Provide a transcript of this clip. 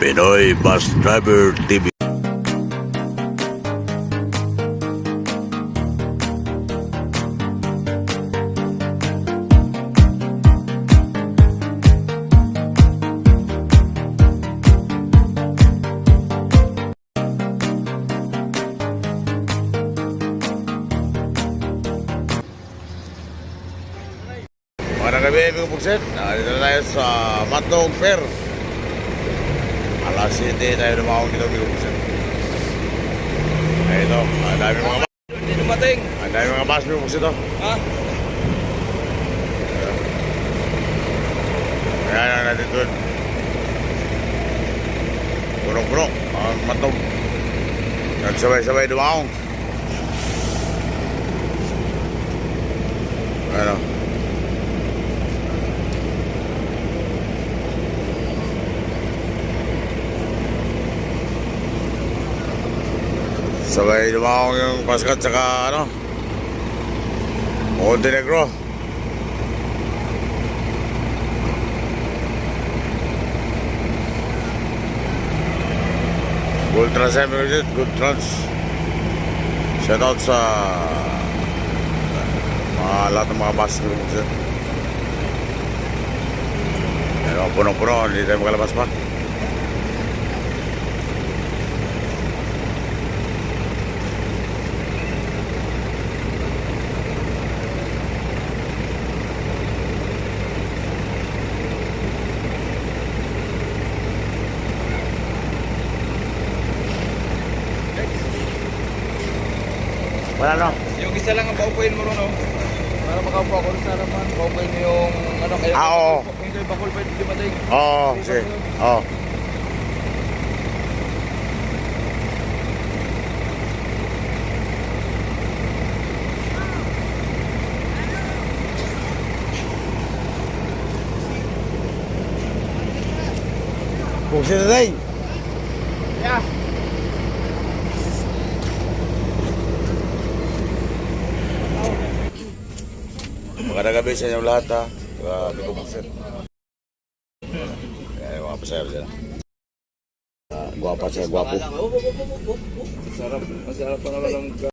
Pinoy Bus Driver TV. Magandang gabi, mga buksit. Dito na tayo sa Matnog Pier. Alas 7 tayo lumawang dito, mga buksit. Ito, ang dami mga bus. Hindi dumating. Ang dami mga bus, mga buksit. Ha? Ayan na natin doon. Puno-puno ang Matnog. Nagsabay-sabay lumawang. Ano? Sabay lumawang yung fastcat tsaka ano Montenegro. Good trans, good trans. Shout out sa lahat ng mga bus. Ano, puno-puno, hindi tayo makalabas pa. Wala no? Yung isa lang ang paupuin mo ron, no? Para makaupo ako sa harapan. Paupuin mo yung ano, kaya oo. Yung kay bakul pa hindi dumating. Oo, sige. Oo. Kung sino tayo? Yeah. Magandang gabi sa inyong lahat, ha. Grabe ko buksit. Ayan, mga pasayar dyan. Gwapa siya, gwapo. Sarap. Masarap pa naman ang